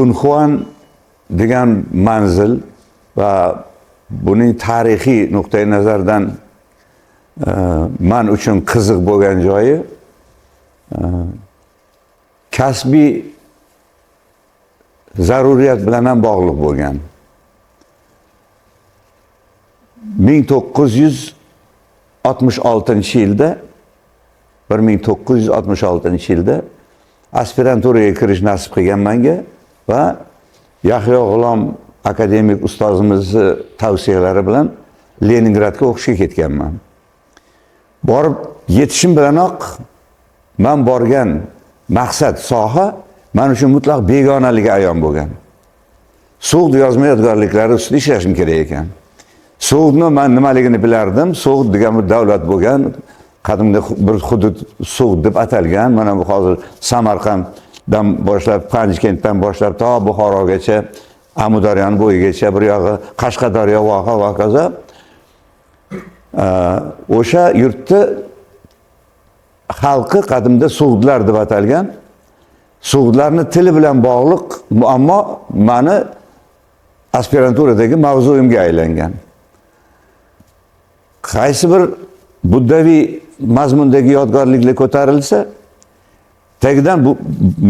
Dunhuan degan manzil va buning tarixiy nuqtai nazardan men uchun qiziq bo'lgan joyi kasbiy zaruriyat bilan ham bog'liq bo'lgan. 1966-yilda 1966-yilda aspiranturaga kirish nasib qilgan menga va Yahyo G'ulom akademik ustozimizni tavsiyalari bilan Leningradga o'qishga ketganman. Borib yetishim bilanoq men borgan maqsad soha men uchun mutlaq begonaligi ayon bo'lgan. So'g'd yozma yodgorliklari ustida ishlashim kerak ekan. So'g'dni men nimaligini bilardim. So'g'd degan bir davlat bo'lgan, qadimda bir hudud So'g'd deb atalgan. Mana bu hozir Samarqanddan boshlab, Panjkentdan boshlab to Buxorogacha, Amudaryoning bo'yigacha, bir yog'i Qashqadaryo va hokazo. O'sha yurtni xalqi qadimda So'g'dlar deb atalgan. So'g'dlarning tili bilan bog'liq muammo meni aspiranturadagi mavzuimga aylangan. Qaysi bir buddaviy mazmundagi yodgorliklar ko'tarilsa, tagidan bu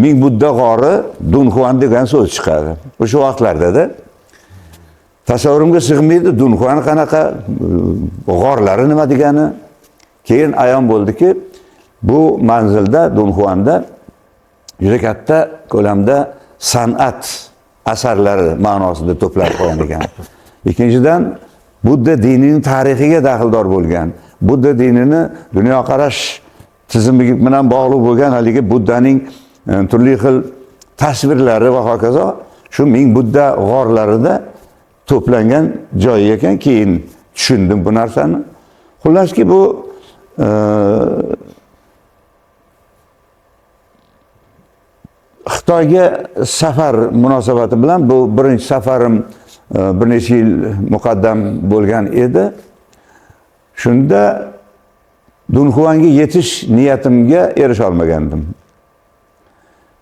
Ming Budda g'ori Dunhuan degan so'z chiqadi. O'sha vaqtlarda tasavvurimga sig'maydi Dunhuan qanaqa, g'orlari nima degani. Keyin ayon bo'ldiki, bu manzilda Dunhuanda juda katta ko'lamda san'at asarlari ma'nosida to'plab qo'ygan ekan. Ikkinchidan Budda dinining tarixiga daxldor bo'lgan. Budda dinini dunyoqarash tizimi bilan bog'liq bo'lgan haligi Buddaning turli xil tasvirlari va hokazo shu Ming Budda g'orlarida to'plangan joyi ekan. Keyin tushundim bu narsani. Xullaski bu Xitoyga safar munosabati bilan bu birinchi safarim bir necha yil muqaddam bo'lgan edi. Shunda Dunhuanga yetish niyatimga erisha olmagandim.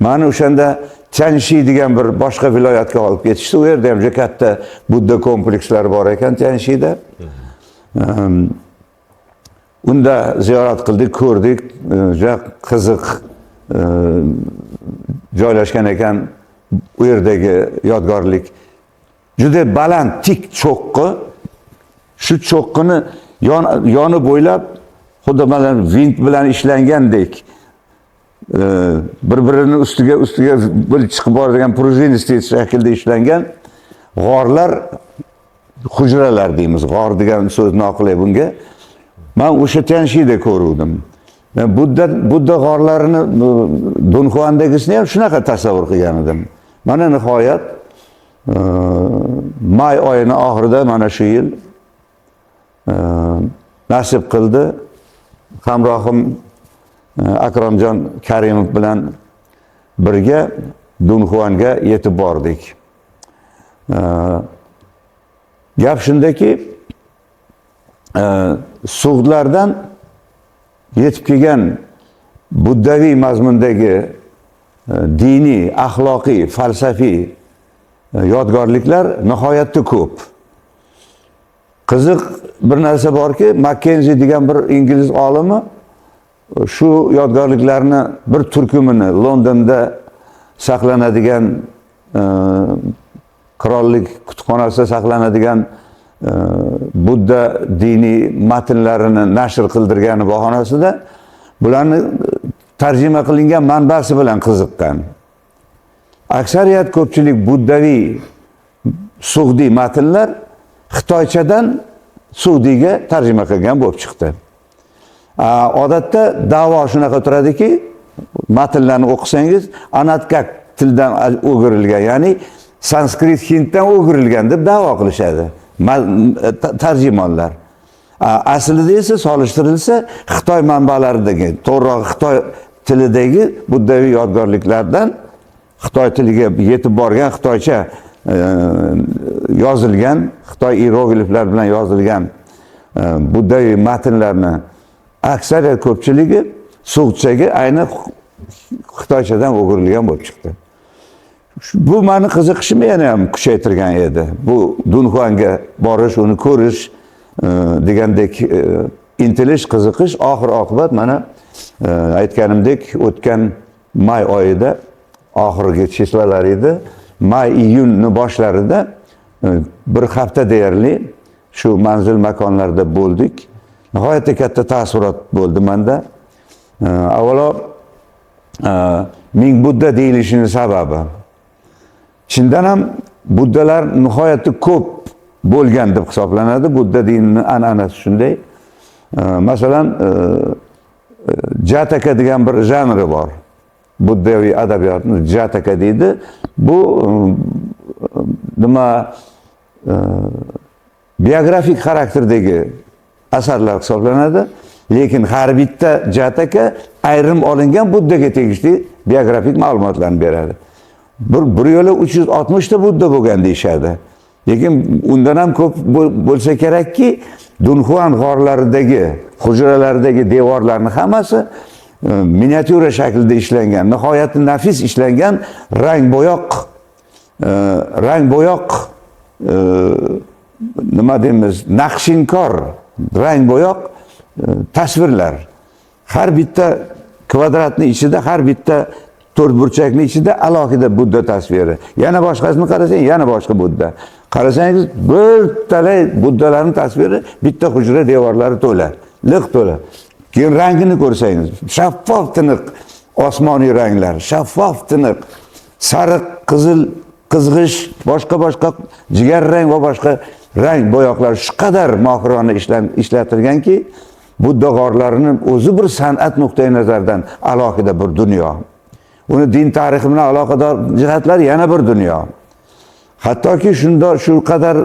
Meni o'shanda Tianshi degan bir boshqa viloyatga olib ketishdi. U yerda ham juda katta Budda komplekslari bor ekan Tianshida. Unda ziyorat qildik, ko'rdik, juda qiziq joylashgan ekan u yerdagi yodgorlik. Juda baland tik cho'qqi. Shu cho'qqini yoni bo'ylab xuddi mana vint bilan ishlangandek bir-birini ustiga bir chiqib boradigan prujinistlik shaklda ishlangan g'orlar, hujralar deymiz. G'or degan so'z noqulay bunga. Men o'sha Tianshida ko'ruvdim. Budda g'orlarini Dunhuandagisini ham shunaqa tasavvur qilgan edim. Mana nihoyat may oyini oxirida mana shu yil nasib qildi. Hamrohim Akromjon Karimov bilan birga Dunhuanga yetib bordik. Gap shundaki, So'g'dlardan yetib kelgan buddaviy mazmundagi diniy, axloqiy, falsafiy yodgorliklar nihoyatda ko'p. Qiziq bir narsa borki, Mackenzie degan bir ingliz olimi shu yodgorliklarni bir turkumini Londonda saqlanadigan qirollik kutubxonasida saqlanadigan Budda diniy matnlarini nashr qildirgani bahonasida bularni tarjima qilingan manbasi bilan qiziqqan. Aksariyat ko'pchilik buddaviy So'g'diy matnlar Xitoychadan So'g'diyga tarjima qilgan bo'lib chiqdi. Odatda da'vo shunaqa turadiki, matnlarni o'qisangiz anatkak tildan o'girilgan, ya'ni sanskrit hinddan o'girilgan deb da'vo qilishadi tarjimonlar. Aslida esa solishtirilsa Xitoy manbalaridagi, to'g'ri Xitoy tilidagi buddaviy yodgorliklardan Xitoy tiliga yetib borgan Xitoycha yozilgan, Xitoy iyerogliflar bilan yozilgan buddaviy matnlarni aksariyat ko'pchiligi So'g'dchaga ayni Xitoychadan o'girilgan bo'lib chiqdi. Bu meni qiziqishimni yana ham kuchaytirgan edi. Bu Dunhuanga borish, uni ko'rish degandek intilish, qiziqish oxir oqibat mana aytganimdek o'tgan may oyida oxirgi chislalar edi. May-iyunni boshlarida bir hafta deyarli shu manzil makonlarda bo'ldik. Nihoyatda katta taassurot bo'ldi menda. Avvalo ming Budda deyilishining sababi. Chindan ham buddalar nihoyatda ko'p bo'lgan deb hisoblanadi. Budda dinining an'anasi shunday. Masalan, Jataka degan bir janri bor. Buddaviy adabiyotni Jataka deydi. Bu nima biografik xarakterdagi asarlar hisoblanadi. Lekin har bitta Jataka ayrim olingan Buddaga tegishli biografik ma'lumotlarni beradi. Bir yo'la 360 ta Budda bo'lgan deyishadi. Lekin undan ham ko'p bo'lsa kerakki, Dunhuan g'orlaridagi, hujralardagi devorlarning hammasi miniatyura shaklida ishlangan, nihoyatda nafis ishlangan rang bo'yoq nima deymiz, naqshinkor rang bo'yoq tasvirlar. Har bitta kvadratning ichida, har bitta to'rtburchakning ichida alohida Budda tasviri. Yana boshqasini qarasang, yana boshqa Budda. Qarasangiz, bir talay Buddalarning tasviri bitta hujra devorlari to'la, liq to'la. Keyin rangini ko'rsangiz, shaffof tiniq osmoniy ranglar, shaffof tiniq, sariq, qizil, qizg'ish, boshqa jigar rang va boshqa rang bo'yoqlar shu qadar mohirona ishlatilganki, Budda g'orlarining o'zi bir san'at nuqtai nazaridan alohida bir dunyo. Uni din tarixi bilan aloqador jihatlar yana bir dunyo. Hattoki shu qadar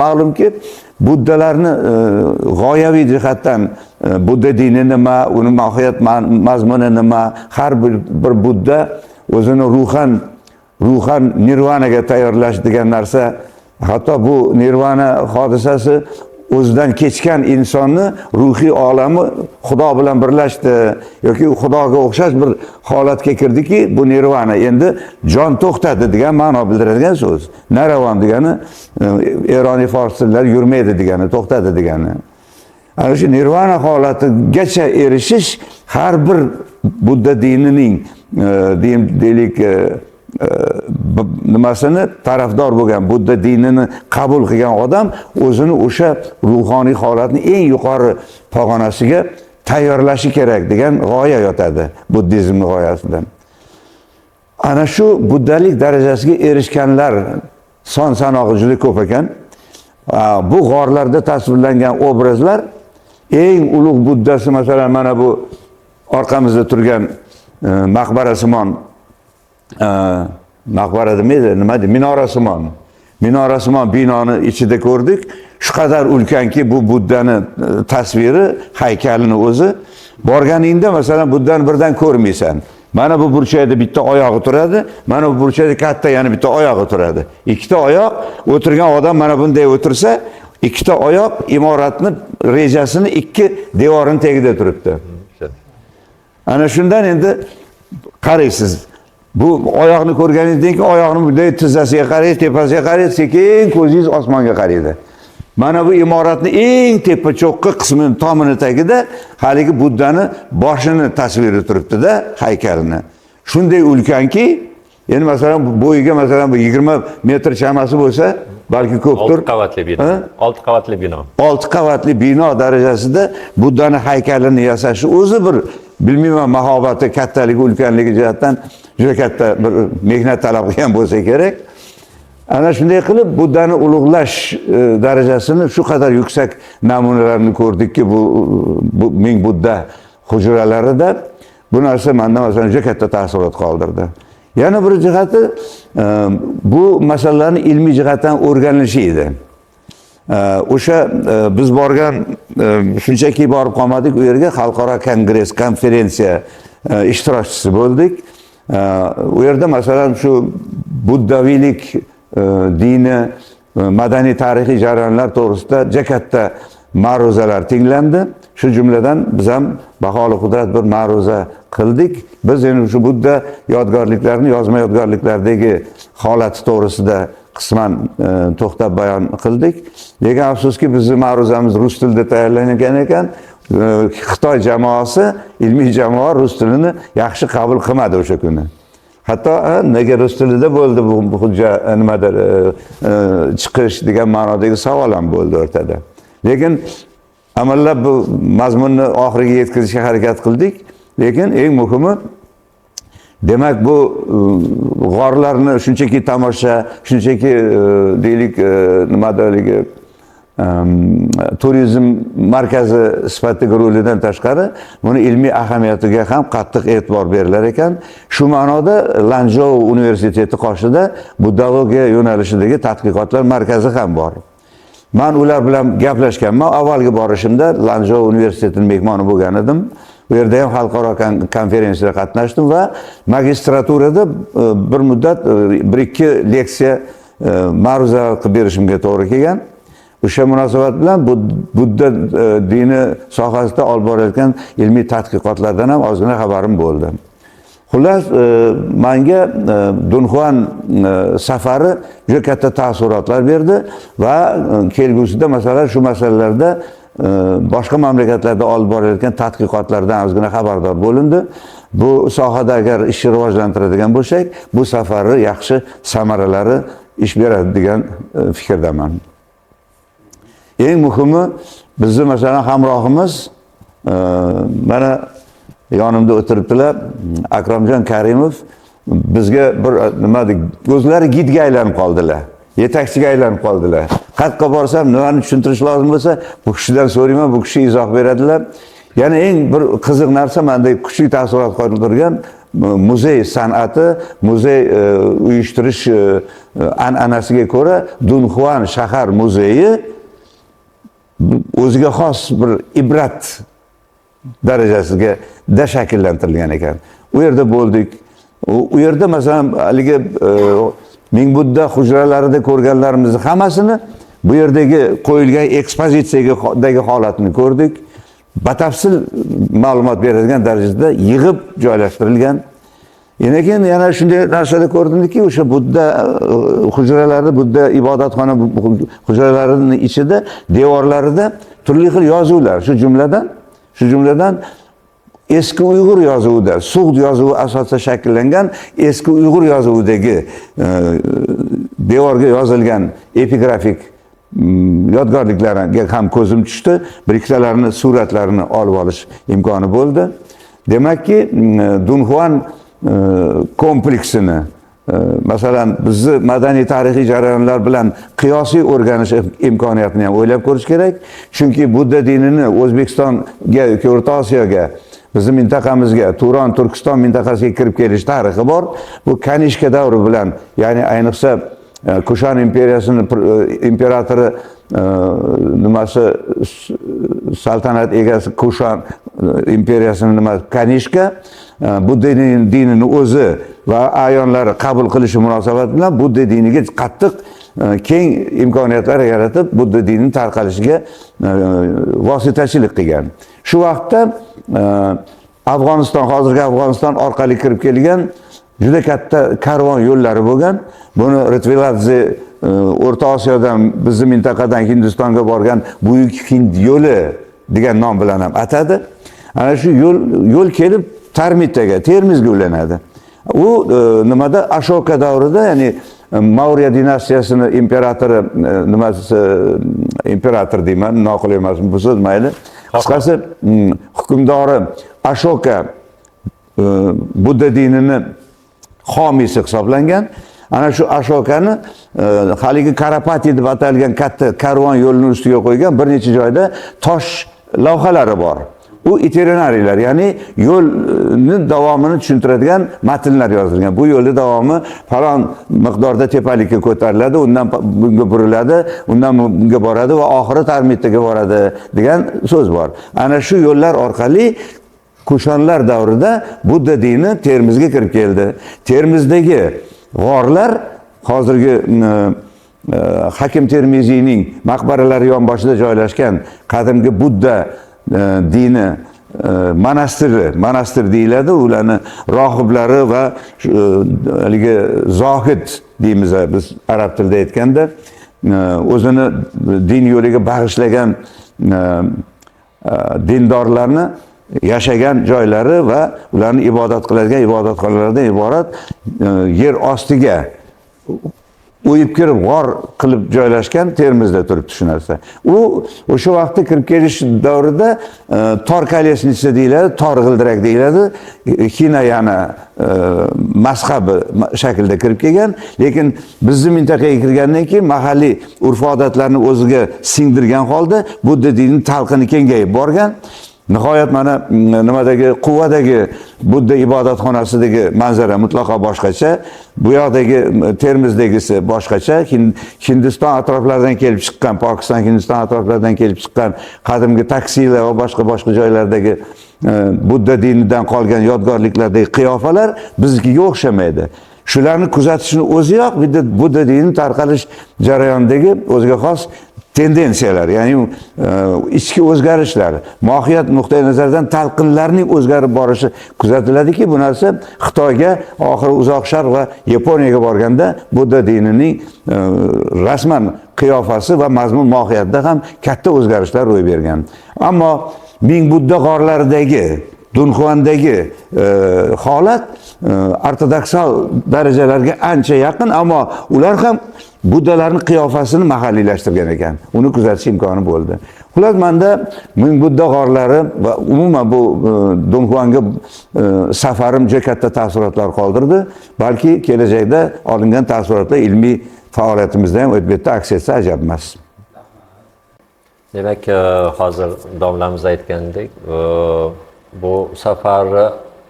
ma'lumki, Buddalarni g'oyaviy jihatdan Budda dini nima, uni mohiyat mazmuni nima, har bir Budda o'zini ruhan nirvanaga tayyorlash degan narsa, hatto bu nirvana hodisasi o'zidan kechgan insonni ruhiy olami Xudo bilan birlashdi yoki Xudoga o'xshash bir holatga kirdiki, bu nirvana endi jon to'xtadi degan ma'no bildiradigan so'z. Naravan degani Eroniy forslar yurmaydi degani, to'xtadi degani. Ana shu nirvana holatigacha erishish har bir Budda dinining deylik nimasini tarafdor bo'lgan, Budda dinini qabul qilgan odam o'zini o'sha ruhoniy holatni eng yuqori pog'onasiga tayyorlashi kerak degan g'oya yotadi buddizmning g'oyasidan. Ana shu buddalik darajasiga erishganlar son sanog'i juda ko'p ekan. Bu g'orlarda tasvirlangan obrazlar eng ulug' buddasi, masalan mana bu orqamizda turgan maqbarasimon maqbara demaydi, nima deydi, minorasimon binoni ichida ko'rdik. Shu qadar ulkanki, bu Buddani tasviri, haykalini o'zi. Borganingda masalan Buddani birdan ko'rmaysan. Mana bu burchakda bitta oyog'i turadi, mana bu burchakda katta yana bitta oyog'i turadi. Ikkita oyoq, o'tirgan odam mana bunday o'tirsa, ikkita oyoq imoratni rejasini ikki devorning tagida turibdi. Ana shundan endi qaraysiz. Bu oyoqni ko'rganingizdan keyin oyoqni bunday tizzasiga qaraysiz, tepasiga qaraysiz, sekin ko'zingiz osmonga qaraydi. Mana bu imoratning eng tepa cho'qqi qismining tomini tagida haligi Buddani boshini tasviri turibdi-da, haykalini. Shunday ulkanki, endi masalan bo'yiga masalan 20 metr chamasi bo'lsa, balki ko'pdir. 6 qavatli bino. 6 qavatli bino. 6 qavatli bino darajasida Buddani haykalini yasashi o'zi bir bilmayman mahobati, kattaligi, ulkanligi jihatdan juda katta bir mehnat talab qilgan bo'lsa kerak. Ana shunday qilib Buddani ulug'lash darajasini shu qadar yuksak namunalarni ko'rdikki, bu ming Budda hujralarida bu narsa menda masalan juda katta taassurot qoldirdi. Yana bir jihati bu masalalarni ilmiy jihatdan o'rganilishi edi. O'sha biz borgan, shunchaki borib qolmadik, u yerga xalqaro kongress, konferensiya ishtirokchisi bo'ldik. U yerda masalan shu buddaviylik dini, madaniy tarixiy jarayonlar to'g'risida juda katta ma'ruzalar tinglandi. Shu jumladan biz ham baholi qudrat bir ma'ruza qildik. Biz endi shu Budda yodgorliklarini, yozma yodgorliklaridagi holati to'g'risida qisman to'xtab bayon qildik. Lekin afsuski bizning ma'ruzamiz rus tilida tayyorlangan ekan. Xitoy jamoasi, ilmiy jamoa rus tilini yaxshi qabul qilmadi o'sha kuni. Hatto nega rus tilida bo'ldi bu hujjat nimadir chiqish degan ma'nodagi savol ham bo'ldi o'rtada. Lekin amallab bu mazmunni oxiriga yetkazishga harakat qildik. Lekin eng muhimi, demak bu g'orlarni shunchaki tomosha, shunchaki deylik nimadaligi turizm markazi sifatidagi rolidan tashqari buni ilmiy ahamiyatiga ham qattiq e'tibor berilar ekan. Shu ma'noda Lanzhou universiteti qoshida buddologiya yo'nalishidagi tadqiqotlar markazi ham bor. Men ular bilan gaplashganman. Avvalgi borishimda Lanzhou universitetining mehmoni bo'lgan edim. Bu yerda ham xalqaro konferensiyada qatnashdim va magistraturada bir muddat 1-2 leksiya ma'ruza qilib berishimga to'g'ri kelgan. O'sha munosabat bilan Budda dini sohasida olib borilayotgan ilmiy tadqiqotlardan ham ozgina xabarim bo'ldi. Xullas, menga Dunhuan safari juda katta taassurotlar berdi va kelgusida masalan shu masalalarda boshqa mamlakatlarda olib borilayotgan tadqiqotlardan ozgina xabardor bo'lindi. Bu sohada agar ishni rivojlantiradigan bo'lsak, bu safarni yaxshi samaralari ish beradi degan fikrdaman. Eng muhimi, bizni masalan hamrohimiz mana yonimda o'tiribdilar, Akramjon Karimov bizga bir nima deb o'zlari gidga aylanib qoldilar. Yetakchiga aylanib qoldilar. Qayerga borsam nimani tushuntirish lozim bo'lsa, bu kishidan so'rayman, bu kishi izoh beradilar. Yana eng bir qiziq narsa menda kuchli taassurot qoldirgan muzey san'ati, muzey uyushtirish an'anasiga ko'ra Dunhuan shahar muzeyi o'ziga xos bir ibrat darajasiga shakllantirilgan ekan. U yerda bo'ldik. U yerda masalan haligi Ming Budda hujralarida ko'rganlarimizni hammasini bu yerdagi qo'yilgan ekspozitsiyaga holatini ko'rdik. Batafsil ma'lumot beradigan darajada yig'ib joylashtirilgan. Lekin yana shunday narsada ko'rdimki, o'sha Budda hujralari, Budda ibodatxona hujralarining ichida devorlarida turli xil yozuvlar, shu jumladan eski Uyg'ur yozuvida, Sug'd yozuvi asosida shakllangan eski Uyg'ur yozuvidagi devorga yozilgan epigrafik yodgorliklarga ham ko'zim tushdi. Bir-ikkitalarini suratlarini olib olish imkoni bo'ldi. Demakki, Dunhuan kompleksini masalan bizni madaniy tarixiy jarayonlar bilan qiyosiy o'rganish imkoniyatini ham o'ylab ko'rish kerak. Chunki Budda dinini O'zbekistonga, O'rta Osiyoga, bizning mintaqamizga, Turon, Turkiston mintaqasiga kirib kelish tarixi bor. Bu Kanishka davri bilan, ya'ni ayniqsa Kushan imperiyasining imperatori nimasi saltanat egasi Kushan imperiyasining nima Kanishka Budda dinini o'zi va ayonlari qabul qilishi munosabati bilan Budda diniga qattiq keng imkoniyatlar yaratib, Budda dinining tarqalishiga vositachilik qilgan. Shu vaqtda Afg'oniston, hozirgi Afg'oniston orqali kirib kelgan juda katta karvon yo'llari bo'lgan. Buni Ritviladze O'rta Osiyodan, bizning mintaqadan Hindistonga borgan Buyuk Hind yo'li degan nom bilan ham atadi. Ana shu yo'l kelib Tarmitaga, Termizga ulanadi. U nimada Ashoka davrida, ya'ni Maurya dinastiyasini imperatori nimasi imperator deyman, noqul emas bu so'z, mayli. Qisqasi hukmdori Ashoka Budda dinini homiysi hisoblangan. Ana shu Ashokani haligi Karapati deb atalgan katta karvon yo'lining ustiga qo'ygan bir necha joyda tosh lavhalari bor. U itinerariyalar, ya'ni yo'lning davomini tushuntiradigan matnlar yozilgan. Bu yo'lning davomi falon miqdorda tepalikka ko'tariladi, undan bunga buriladi, undan bunga boradi va oxiri Tarmitaga boradi degan so'z bor. Ana shu yo'llar orqali Kushanlar davrida Budda dini Termizga kirib keldi. Termizdagi g'orlar hozirgi Hakim Termiziyning maqbaralari yonboshida joylashgan qadimgi Budda dini monastir deyiladi, ularni rohiblari va haligi zohid deymiz biz arab tilida aytganda, o'zini din yo'liga bag'ishlagan dindorlarni yashagan joylari va ularni ibodat qiladigan ibodatxonalardan iborat yer ostiga o'yib kirib g'or qilib joylashgan Termizda turibdi shu narsa. U o'sha vaqtda kirib kelish davrida tor kolyesnitsa deyiladi, tor g'ildirak deyiladi. Hinayana mazhabi shaklda kirib kelgan, lekin bizning mintaqaga kirgandan keyin mahalliy urf-odatlarni o'ziga singdirgan holda Budda dinining talqini kengayib borgan. Nihoyat mana nimadagi Quvadagi Budda ibodatxonasidagi manzara mutlaqo boshqacha, bu yoqdagi Termizdagisi boshqacha, Hindiston atroflaridan kelib chiqqan, Pokiston, Hindiston atroflaridan kelib chiqqan qadimgi taksilar va boshqa joylardagi Budda dinidan qolgan yodgorliklardagi qiyofalar biznikiga o'xshamaydi. Shularni kuzatishni o'ziyoq Budda dinining tarqalish jarayonidagi o'ziga xos tendensiyalar, ya'ni ichki o'zgarishlar, mohiyat nuqtai nazaridan talqinlarning o'zgarib borishi kuzatiladiki, bu narsa Xitoyga, oxiri Uzoq Sharq va Yaponiyaga borganda Budda dinining rasman qiyofasi va mazmun mohiyatida ham katta o'zgarishlar ro'y bergan. Ammo Ming Budda g'orlaridagi, Dunxuandagi holat ortodoksal darajalarga ancha yaqin, ammo ular ham Buddalarning qiyofasini mahalliylashtirgan ekan. Uni kuzatish imkoni bo'ldi. Xullas, menda Ming Budda g'orlari va umuman bu Dunxuanga safarim juda katta taassurotlar qoldirdi. Balki kelajakda olingan taassurotlar ilmiy faoliyatimizda ham o'tbetda aks etsa ajab emas. Demak, hozir domlamiz aytgandek, bu safar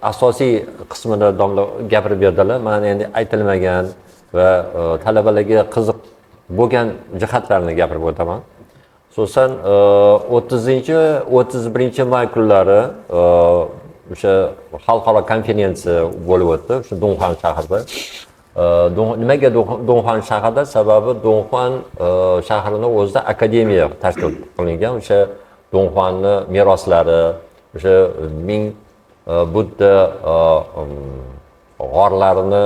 asosiy qismini domla gapirib berdilar. Mana endi aytilmagan va talabalarga qiziq bo'lgan jihatlarni gapirib o'taman. Xususan 30-31 may kunlari o'sha xalqaro konferensiya bo'lib o'tdi, o'sha Dunxuan shahrida. Nimaga Dunxuan shahrida? Sababi Dunxuan shahrining o'zida akademiya tashkil qilingan. O'sha Dunxuanni meroslari, o'sha Ming Budda g'orlarini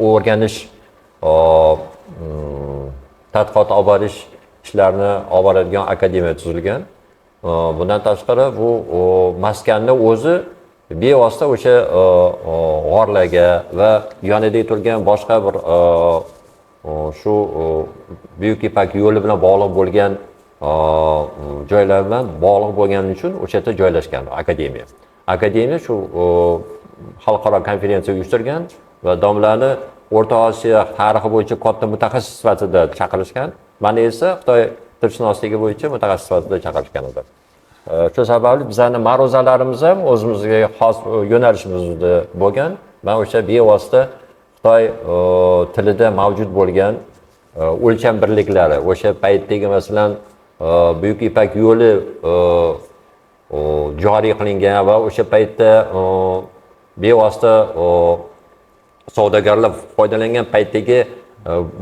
o'rganish, tadqiqot olib borish ishlarini olib boradigan akademiya tuzilgan. Bundan tashqari bu maskanni o'zi bevosita o'sha g'orlarga va yonida turgan boshqa bir shu Buyuk Ipak yo'li bilan bog'liq bo'lgan joylar bilan bog'liq bo'lgani uchun o'sha yerda joylashgan akademiya. Akademiya shu xalqaro konferensiya uyushtirgan va domlarni O'rta Osiyo tarixi bo'yicha katta mutaxassis sifatida chaqirishgan. Meni esa Xitoy tilshunosligi bo'yicha mutaxassis sifatida chaqirishgan edi. Shu sababli bizning ma'ruzalarimiz ham o'zimizga xos yo'nalishimizda bo'lgan. Men o'sha bevosita Xitoy tilida mavjud bo'lgan o'lcham birliklari, o'sha paytdagi masalan Buyuk Ipak yo'li joriy qilingan va o'sha paytda bevosita savdogarlar foydalangan paytdagi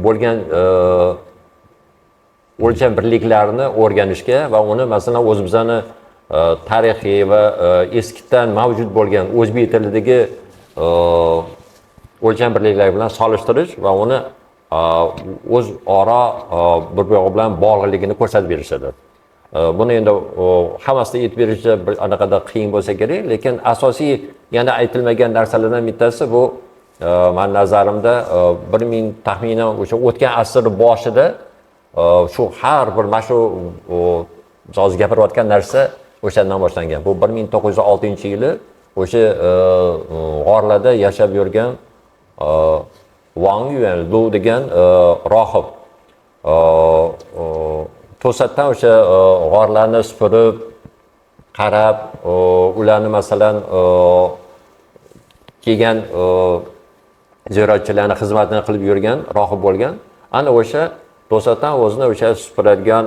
bo'lgan o'lcham birliklarini o'rganishga va uni masalan o'zimizning tarixiy va eskidan mavjud bo'lgan o'zbek tilidagi o'lcham birliklar bilan solishtirish va uni o'zaro bir-biri bilan bog'liqligini ko'rsatib berishadi. Buni endi hammasida aytib berishda bir anaqada qiyin bo'lsa kerak, lekin asosiy yana aytilmagan narsalardan bittasi bu men nazarimda 1000 taxminan o'sha o'tgan asr boshida shu har bir mana shu hozir gapirayotgan narsa o'shandan boshlangan. Bu 1906-yili o'sha g'orlarda yashab yurgan Wang Yuanlu degan rohib to'satdan o'sha g'orlarni supurib, qarab, ularni masalan kelgan ziyoratchilarni xizmatini qilib yurgan rohib bo'lgan. Ana o'sha to'satdan o'zini o'sha supuradigan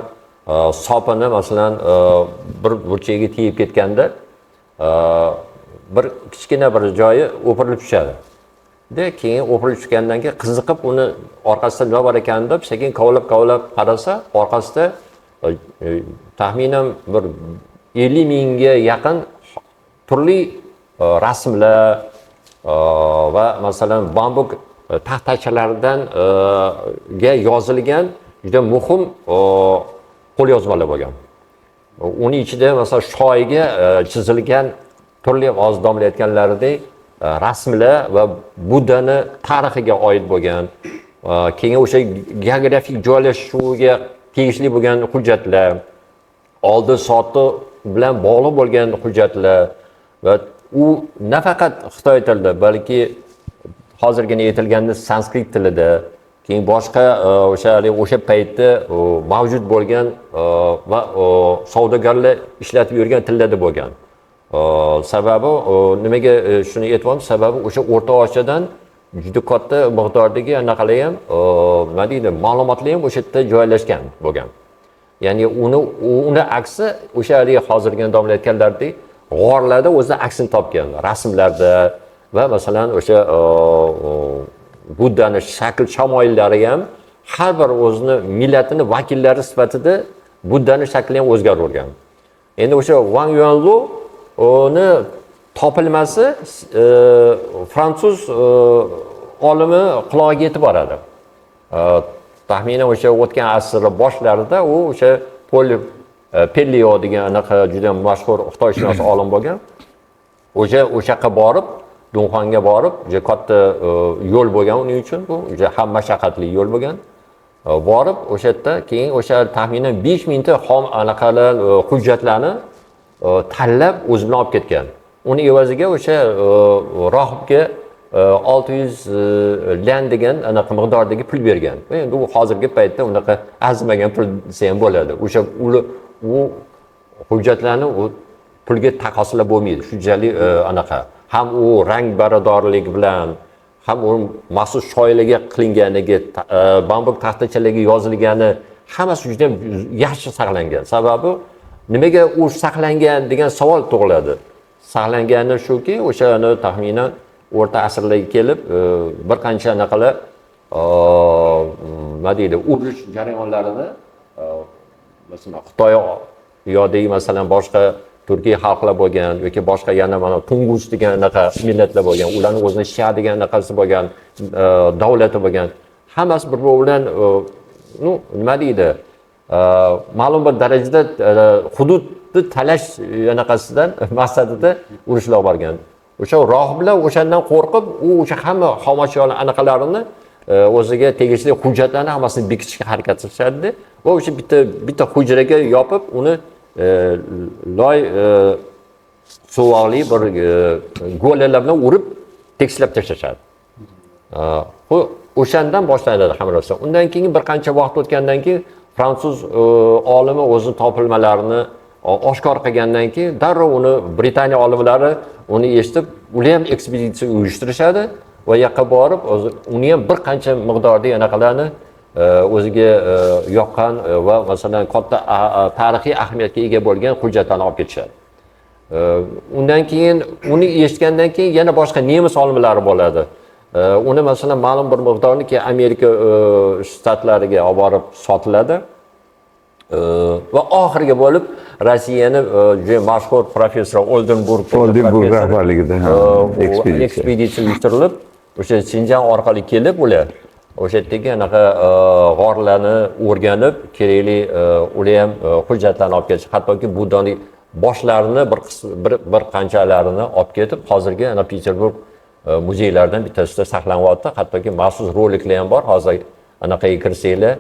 sopini masalan bir burchagiga tegib ketganda bir kichkina bir joyi o'pirilib tushadi. Keyin o'pirilib tushgandan keyin qiziqib uni orqasida nima bor ekan deb sekin kovlab qarasa, orqasida taxminan bir 50 mingga yaqin turli rasmlar va masalan bambuk taxtachalaridan ga yozilgan juda muhim qo'lyozmalar bo'lgan. Uning ichida masalan shoyga chizilgan turli hozir domla aytganlaridek rasmlar va Buddani tarixiga oid bo'lgan, keyin o'sha geografik joylashuviga tegishli bo'lgan hujjatlar, oldi soti bilan bog'liq bo'lgan hujjatlar va u nafaqat Xitoy tilida, balki hozirgina aytilganda sanskrit tilida, keyin boshqa o'sha paytda mavjud bo'lgan va savdogarlar ishlatib yurgan tillarda bo'lgan. Sababi nimaga shuni aytyapman? Sababi o'sha O'rta Osiyodan juda katta miqdordagi anaqalar ham, nima deydi, ma'lumotlar ham o'sha yerda joylashgan bo'lgan. Ya'ni uni aksi o'sha hozirgi domla aytganlaridek g'orlarda o'zini aksini topgan, rasmlarda va masalan o'sha Buddani shakl shamoyillari ham har bir o'zini millatining vakillari sifatida Buddani shakli ham o'zgaravergan. Endi o'sha Wang Yuanlu uni topilmasi fransuz olimi qulog'iga yetib boradi. Taxminan o'sha o'tgan asr boshlarida u o'sha Paul Pelliot degan anaqa juda mashhur xitoyshunos olim bo'lgan. O'sha yoqqa borib, Dunxonga borib, juda katta yo'l bo'lgan uning uchun, bu juda ham mashaqqatli yo'l bo'lgan. Borib o'sha yerda keyin o'sha taxminan 5000 ta xom anaqalar hujjatlarni tanlab o'zi bilan olib ketgan. Uni evaziga o'sha rohibga 600 lian degan anaqa miqdordagi pul bergan. Endi u hozirgi paytda unaqa arzimagan pul desa ham bo'ladi. O'sha u hujjatlarni u pulga taqqoslab bo'lmaydi. Shunchali anaqa. Ham u rang baradorlik bilan, ham u maxsus shoylarga qilinganligi, bambuk taxtachalarga yozilgani hammasi juda yaxshi saqlangan. Sababi nimaga u saqlangan degan savol tug'iladi. Saqlangani shuki, o'shani taxminan o'rta asrlarga kelib bir qancha anaqalar nima deydi, urush jarayonlarida masalan Xitoy yoki masalan boshqa Turkiya xalqlar bo'lgan yoki boshqa yana mana Tungus degan anaqa millatlar bo'lgan, ularning o'zining Shia degan anaqasi bo'lgan, davlati bo'lgan. Hammasi bir-biri bilan nima deydi, ma'lum bir darajada hududni talash anaqasidan maqsadida urushlar borgan. O'sha rohiblar o'shandan qo'rqib, u o'sha hamma xomashyolar anaqalarini o'ziga tegishli hujjatlarni hammasini bekitishga harakat qilishadi va o'sha bitta hujraga yopib, uni loy suvoli bir go'lalar bilan urib tekislab tashlashadi. O'shandan boshlanadi hamma narsa. Undan keyin bir qancha vaqt o'tgandan keyin fransuz olimi o'zi topilmalarini oshkor qilgandan keyin darrov uni Britaniya olimlari uni eshitib, ular ham ekspeditsiya uyushtirishadi va yoqqa borib, uni ham bir qancha miqdorda anaqalarni o'ziga yoqqan va masalan katta tarixiy ahamiyatga ega bo'lgan hujjatlarni olib ketishadi. Undan keyin uni eshitgandan keyin yana boshqa nemis olimlari bo'ladi. Uni masalan ma'lum bir miqdorni ki Amerika shtatlariga olib borib sotiladi. Va oxirgi bo'lib Rossiyani juda mashhur professor Oldenburg rahbarligida ekspeditsiya uyushtirilib, o'sha Xinjiang orqali kelib ular o'sha yerdagi anaqa g'orlarni o'rganib, kerakli ular ham hujjatlarni olib ketish, hattoki Buddaning boshlarini bir qanchalarini olib ketib, hozirgi ana Peterburg muzeylaridan bittasida saqlanyapti. Hattoki maxsus roliklar ham bor. Hozir anaqaga kirsanglar,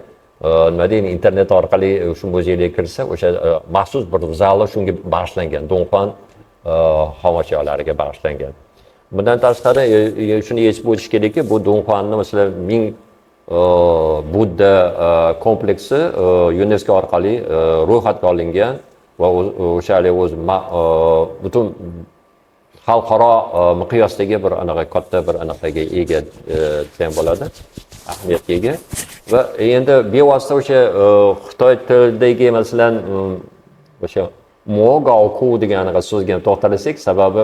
nima deydi, internet orqali shu muzeyga kirsa, o'sha maxsus bir zali shunga bag'ishlangan, Dunxon xomashyolarga bag'ishlangan. Bundan tashqari shuni yechib o'tish kerakki, bu Dunxonni masalan 1000 Budda kompleksi UNESCO orqali ro'yxatga olingan va o'sha o'z butun xalqaro miqyosdagi bir anaqa katta bir anaqaga ega desam bo'ladi, ahamiyatga ega. Va endi bevosita o'sha Xitoy tilidagi masalan o'sha Mogaoku degan anaqa so'zga to'xtalsak, sababi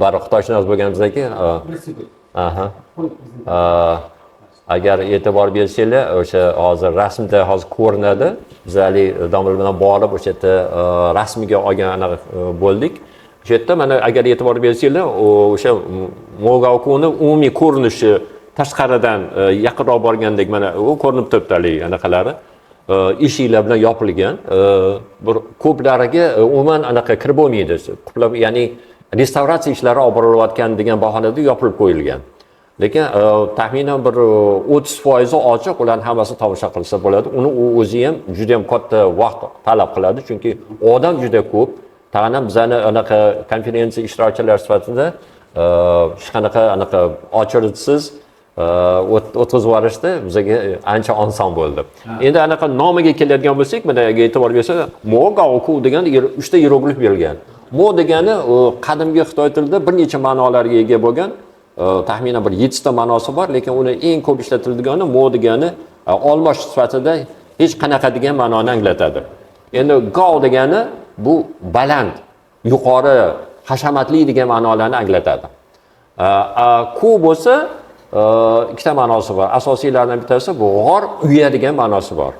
bir xitoyshunos bo'lganimizdan keyin agar e'tibor bersanglar, o'sha hozir rasmda hozir ko'rinadi. Biz hali domla bilan borib o'sha yerda rasmiga olgan anaqa bo'ldik. O'sha yerda mana agar e'tibor bersanglar, o'sha Mogaokuni umumiy ko'rinishi tashqaridan yaqinroq borgandek mana u ko'rinib turibdi hali anaqalari. Eshiklar bilan yopilgan. Bir ko'plariga umuman anaqa kirib bo'lmaydi. Ko'plab, ya'ni restavratsiya ishlari olib borilayotgan degan bahonada yopilib qo'yilgan. Lekin taxminan bir 30% ochiq, ularning hammasi tomosha qilsa bo'ladi. Uni o'zi ham juda ham katta vaqt talab qiladi, chunki odam juda ko'p. Tag'in ham bizani anaqa konferensiya ishtirokchilari sifatida hech qanaqa anaqa ochirsiz o'tkazib yuborishdi bizga ancha oson bo'ldi. Endi anaqa nomiga keladigan bo'lsak, mana e'tibor bersangiz, Mogaoku degan 3 ta hieroglif berilgan. Mo degani qadimgi Xitoy tilida bir necha ma'nolarga ega bo'lgan, taxminan bir 7 ta ma'nosi bor, lekin uni eng ko'p ishlatilgani mo degani olmosh sifatida hech qanaqa degan ma'noni anglatadi. Endi gao degani bu baland, yuqori, hashamatli degan ma'nolarni anglatadi. Ku bo'lsa ikkita ma'nosi bor. Asosiylardan bittasi bu g'or, uya degan ma'nosi bor.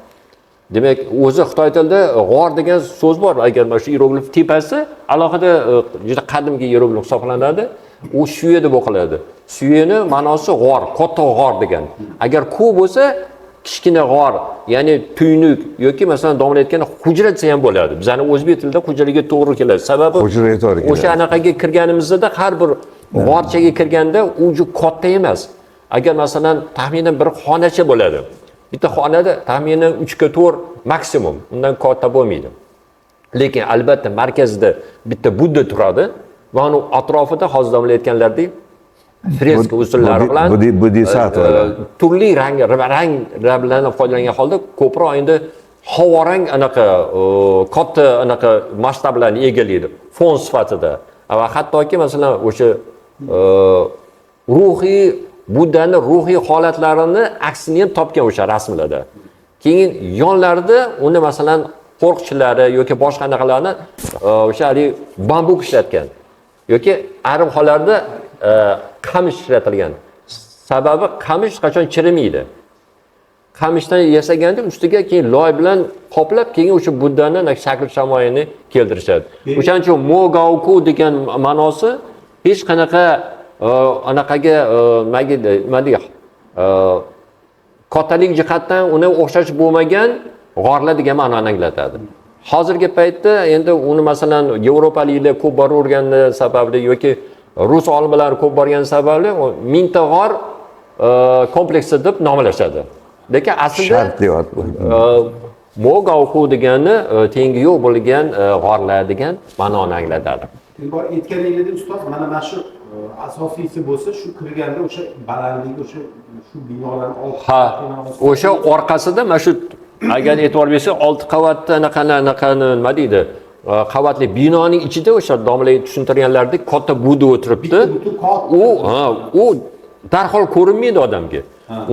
Demak, o'zi Xitoy tilida g'or degan so'z bor. Agar mana shu hieroglif tepasi alohida juda qadimgi hieroglif hisoblanadi. U shuya deb o'qiladi. Suyeni ma'nosi g'or, katta g'or degan. Agar ku bo'lsa kichkina g'or, ya'ni tuynuk yoki masalan domla aytgan hujra desa ham bo'ladi. Bizning o'zbek tilida hujraga to'g'ri keladi. Sababi hujraga to'g'ri keladi. O'sha anaqaga kirganimizda har bir g'orchaga kirganda u juda katta emas. Agar masalan taxminan bir xonacha bo'ladi. Bitta xonada taxminan 3 ga 4 maksimum, undan katta bo'lmaydi. Lekin albatta markazida bitta Budda turadi va uni atrofida hozir domla aytganlaridek freska usullari bilan turli ranglar bilan foydalangan holda ko'proq endi havorang anaqa katta anaqa masshtablarni egallaydi fon sifatida. Va hattoki masalan o'sha ruhiy Buddani ruhiy holatlarini aksini ham topgan o'sha rasmlarda. Keyin yonlarida uni masalan qo'rqchilari yoki boshqa anaqalarni o'sha bambuk ishlatgan. Yoki ayrim hollarda qamish ishlatilgan. Sababi qamish qachon chirimaydi. Qamishdan yasaganda ustiga keyin loy bilan qoplab, keyin o'sha Buddani shakl shamoyini keltirishadi. O'shaning uchun Mogaoku degan ma'nosi hech qanaqa anaqaga nima deydi? Kattalik jihatdan uni o'xshash bo'lmagan g'orlar degan ma'noni anglatadi. Hozirgi paytda endi uni masalan Yevropaliklar ko'p boravergani sababli yoki rus olimlar ko'p borgani sababli mingta g'or kompleksi deb nomlashadi. Lekin aslida shart deyapti. Mogaoku degani tengi yo'q bo'lgan g'orlar degan ma'noni anglatadi. Bor aytganingizdek ustoz, mana shu asosiysi bo'lsa, shu kirganda o'sha balandlik, o'sha shu binolarning o'sha orqasida mana shu agar e'tibor bersangiz 6 qavatli anaqani nima deydi? Qavatli binoning ichida o'sha domlaga tushuntirganlaridek katta Budda o'tiribdi. U darhol ko'rinmaydi odamga.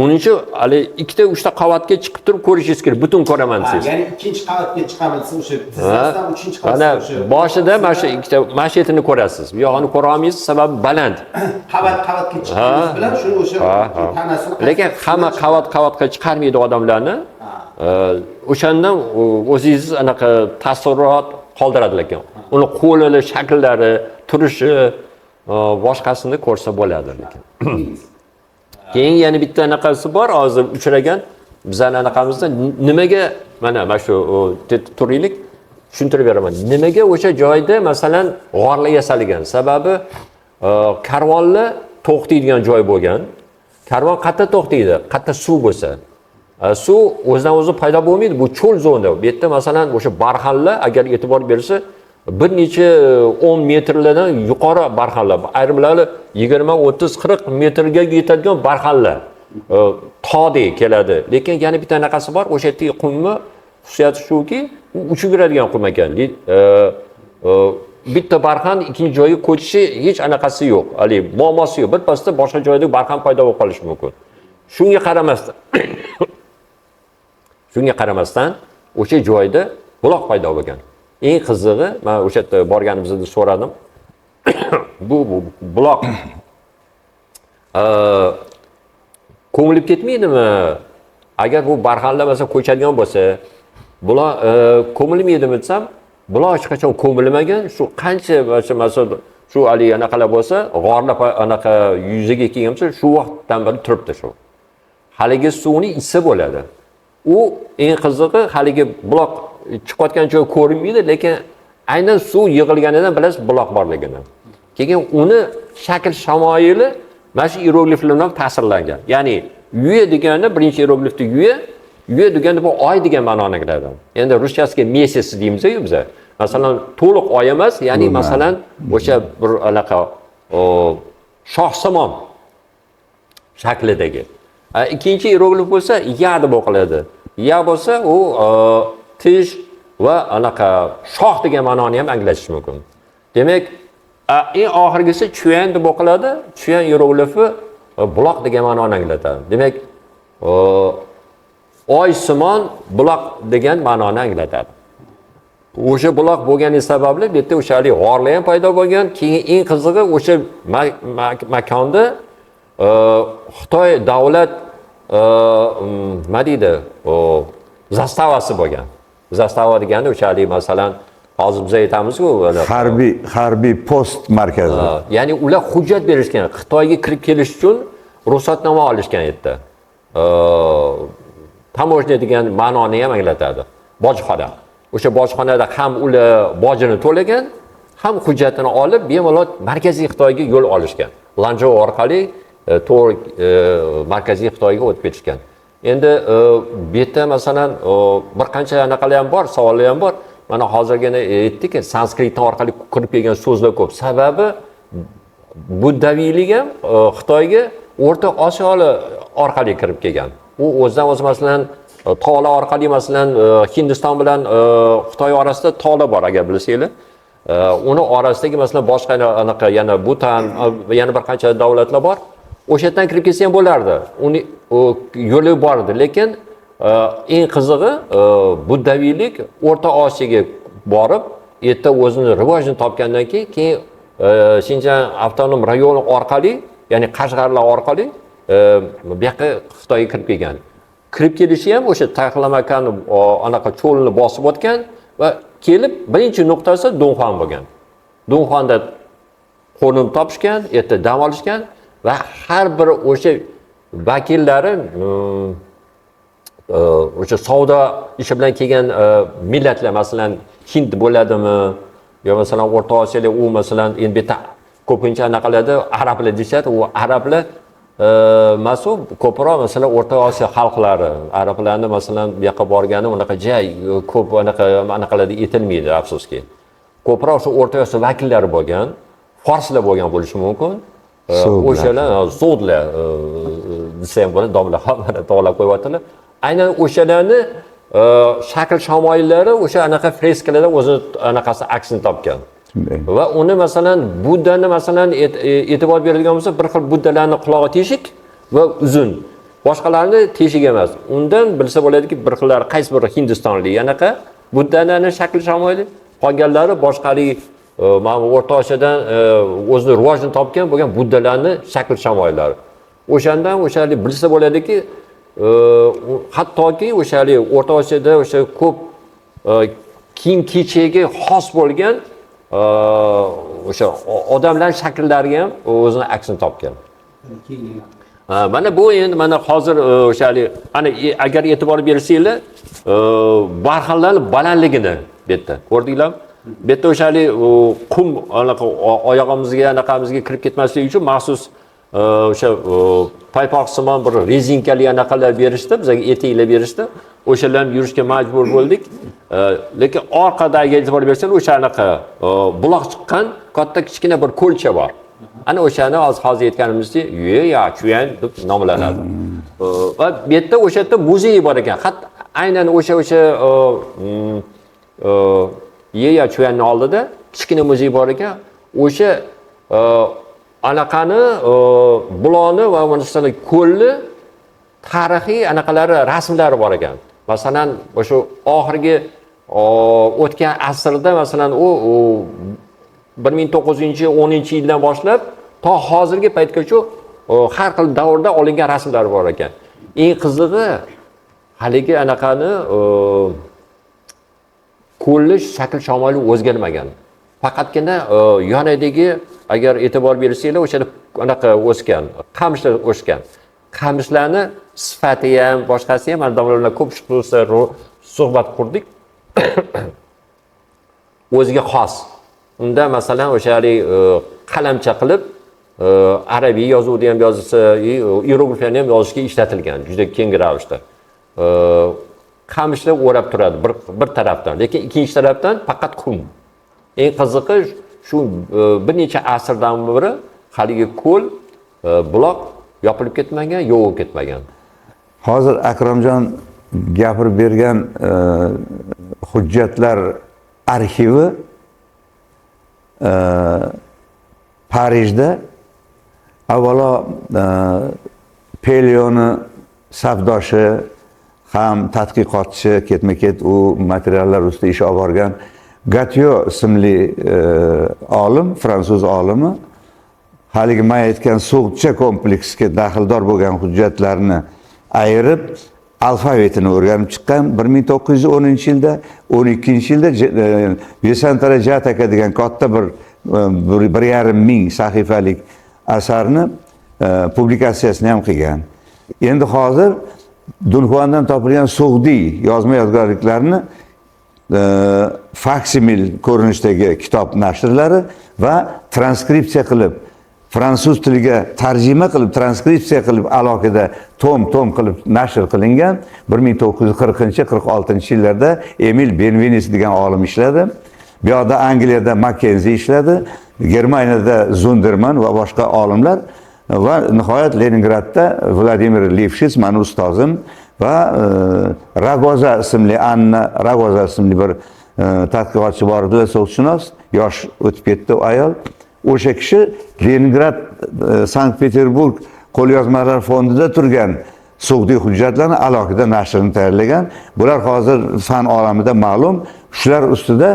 Uning uchun hali 2 3 ta qavatga chiqib turib ko'rishingiz kerak, butun ko'raman siz. Ya'ni 2-qavatga chiqamiz, o'sha tizzasidan 3-qavatga. Mana boshida mana shu ikkita mashetini ko'rasiz. Bu yog'ini ko'ra olmaysiz, sababi baland. Qavatga chiqamiz bilan shuni o'sha tanasini. Lekin hamma qavatga chiqarmaydi odamlarni. O'shandan o'zingiz anaqa taassurot qoldiradi lekin. Uni qo'lini, shakllari, turishi, boshqasini ko'rsa bo'ladi lekin. Keyin yana bitta anaqasi bor, hozir uchragan bizning anaqamizda nimaga mana shu turiylik tushuntirib beraman. Nimaga o'sha joyda masalan g'orlar yasalgan? Sababi karvonlar to'xtaydigan joy bo'lgan. Karvon qayerda to'xtaydi? Qayerda suv bo'lsa. Suv o'zidan o'zi paydo bo'lmaydi, bu cho'l zona. Bu yerda masalan o'sha barxanlar agar e'tibor bersa bir necha 10 metrlardan yuqori barxanlar, ayrimlari 20, 30, 40 metrga yetadigan barxanlar tog'dek keladi. Lekin yana bitta anaqasi bor, o'sha yerdagi qumni xususiyati shuki, u uchib yuradigan qum ekan. Bitta barxan ikkinchi joyga ko'chishi hech anaqasi yo'q. Hali muammosi yo'q. Birpasda boshqa joyda barxan paydo bo'lib qolishi mumkin. Shunga qaramasdan o'sha joyda buloq paydo bo'lgan. Eng qizig'i, men o'sha yerda borganimizda so'radim. Bu buloq ko'milib ketmaydimi? Agar bu barxanlar masalan ko'chadigan bo'lsa, bular ko'milmaydimi desam, bular hech qachon ko'milmagan. Shu qancha masalan shu haligi anaqalar bo'lsa, g'orlar anaqa yuzaga kelgan bo'lsa, shu vaqtdan beri turibdi shu. Haligi suvni isi bo'ladi. U eng qizig'i haligi buloq chiqayotgan joy ko'rinmaydi, lekin aynan suv yig'ilganidan bilasiz buloq borligini. Keyin uni shakl shamoyili mana shu hierogliflar bilan ta'sirlangan. Ya'ni yuya degani birinchi hieroglifda yuya degani bu oy degan ma'noni anglatadi. Endi ruschasiga месяц deymiz-ku biz. Masalan, to'liq oy emas, ya'ni masalan o'sha bir anaqa shohsimon shaklidagi. Ikkinchi hieroglif bo'lsa ya deb o'qiladi. Ya bo'lsa u tish va anaqa shoh degan ma'noni ham anglatish mumkin. Demak, eng oxirgisi chuyan deb o'qiladi. Chuyan hieroglifi buloq degan ma'noni anglatadi. Demak, oysimon buloq degan ma'noni anglatadi. O'sha buloq bo'lgani sababli bu yerda o'sha g'orlar ham paydo bo'lgan. Keyin eng qizig'i o'sha makonda Xitoy davlat nima deydi? Zastavasi bo'lgan. Zastava degani o'sha masalan hozir biz aytamiz-ku, harbiy post markazi. Ya'ni ular hujjat berishgan, Xitoyga kirib kelish uchun ruxsatnoma olishgan yerda. Tamojna degan ma'noni ham anglatadi. Bojxona. O'sha bojxonada ham ular bojini to'lagan, ham hujjatini olib, bemalol markaziy Xitoyga yo'l olishgan. Lanzhou orqali to'g'ri markaziy Xitoyga o'tib ketishgan. Endi bu yerda masalan bir qancha anaqalar ham bor, savollar ham bor. Mana hozirgina aytdik, sanskritdan orqali kirib kelgan so'zlar ko'p. Sababi buddaviylik ham Xitoyga O'rta Osiyo orqali kirib kelgan. U o'zidan o'zi masalan tog'lar orqali masalan Hindiston bilan Xitoy orasida tog'lar bor agar bilsanglar. Uni orasidagi masalan boshqa anaqa yana Butan, yana bir qancha davlatlar bor. O'sha yerdan kirib kelsa ham bo'lardi. Uni yo'li bor edi, lekin eng qizig'i buddaviylik O'rta Osiyoga borib, yerda o'zini rivojini topgandan keyin Xinjiang avtonom rayoni orqali, ya'ni Qashg'arlar orqali bu yoqqa Xitoyga kirib kelgan. Kirib kelishi ham o'sha Taxlamakani anaqa cho'lni bosib o'tgan va kelib birinchi nuqtasi Dunxuan bo'lgan. Dunxuanda qo'nim topishgan, yerda dam olishgan va har bir o'sha vakillari o'sha savdo ishi bilan kelgan millatlar, masalan Hind bo'ladimi yo masalan O'rta Osiyolik, u masalan endi bitta ko'pincha anaqalarda arablar deyishadi, u arablar mas'ul ko'proq masalan O'rta Osiyo xalqlari, arablarni masalan bu yoqqa borgani unaqa jay ko'p anaqalarda aytilmaydi, afsuski. Ko'proq shu O'rta Osiyo vakillari bo'lgan, forslar bo'lgan bo'lishi mumkin. O'shalar so'dlar desam bo'ladi, domlar to'g'lab qo'yaptilar. Aynan o'shalarni shakl shamoyillari o'sha anaqa freskalarda o'zi anaqasi aksini topgan. Va uni masalan Buddani masalan e'tibor berilgan bo'lsa, bir xil Buddalarning qulog'i teshik va uzun. Boshqalarni teshik emas. Undan bilsa bo'ladiki, bir xillari qaysi bir Hindistonlik anaqa Buddaning shakl shamoyili, qolganlari boshqalik mana O'rta Osiyodan o'zini rivojini topgan bo'lgan Buddalarning shakl shamoyillari. O'shandan o'shalik bilsa bo'ladiki, hattoki o'shalik O'rta Osiyoda o'sha ko'p kiyim-kechakga xos bo'lgan o'sha odamlar shakllariga ham o'zini aksini topgan. Mana bu endi mana hozir o'shalik ana agar e'tibor bersanglar, barxanlarning balandligini bu yerda ko'rdinglarmi? Bu yerda o'shalik qum oyog'imizga, anaqamizga kirib ketmasligi uchun maxsus o'sha paypoqsimon bir rezinkali anaqalar berishdi, bizga etiklar berishdi. O'shalarni yurishga majbur bo'ldik. Lekin orqadagi e'tibor bersangiz, o'sha anaqa buloq chiqqan katta kichkina bir ko'lcha bor. Ana o'shani hozir aytganimizdek, ya chuyan deb nomlanadi. Va bu yerda o'sha yerda muzey bor ekan. Hatto aynan o'sha ya chuyanning oldida kichkina muzey bor ekan. O'sha anaqani buloqni va masalan ko'lni tarixiy anaqalari, rasmlari bor ekan. Masalan, o'sha oxirgi o'tgan asrda masalan u 1910-yildan boshlab to hozirgi paytgacha har xil davrda olingan rasmlar bor ekan. Eng qizig'i haligi anaqani ko'lni shakl shamoli o'zgarmagan. Faqatgina yonidagi agar e'tibor bersanglar o'sha anaqa o'sgan, qamishlar o'sgan. Qamishlarni sifati ham, boshqasi ham mana domlalar ko'p suhbat qurdik. O'ziga xos. Unda masalan o'sha qalamcha qilib arabiy yozuvni ham yozsa, hierogliflarni ham yozishga ishlatilgan, juda keng ravishda. Qamishlar o'rab turadi bir tarafdan, lekin ikkinchi tarafdan faqat qum. Eng qizig'i shu bir necha asrdan beri haligi ko'l, buloq yopilib ketmagan, yo'q ketmagan. Hozir Akromjon gapirib bergan hujjatlar arxivi Parijda avvalo Pelioni safdoshi ham tadqiqotchi ketma-ket u materiallar ustida ish olib borgan Gatyo ismli olim, fransuz olimi haligi men aytgan so'g'itcha kompleksga daxldor bo'lgan hujjatlarni ayirib alfavitini o'rganib chiqqan 1910-yilda, 12-yilda Vesantara Jataka degan katta bir 1,5 ming sahifalik asarni publikatsiyasini ham qilgan. Endi hozir Dunxuandan topilgan Sug'diy yozma yodgorliklarini faksimil ko'rinishdagi kitob nashrlari va transkripsiya qilib, fransuz tiliga tarjima qilib, transkripsiya qilib alohida tom qilib nashr qilingan 1940-46-yillarda Emil Benveniste degan olim ishladi. Bu yoqda Angliyada Mackenzie ishladi, Germaniyada Zunderman va boshqa olimlar va nihoyat Leningradda Vladimir Lifshitz, meni ustozim va Ragoza ismli Anna Ragoza ismli bir tadqiqotchi bor edi, so'zshunos, yosh o'tib ketdi ayol. O'sha kishi Leningrad, Sankt-Peterburg qo'lyozmalar fondida turgan Sug'diy hujjatlarni alohida nashrini tayyorlagan. Bular hozir fan olamida ma'lum. Shular ustida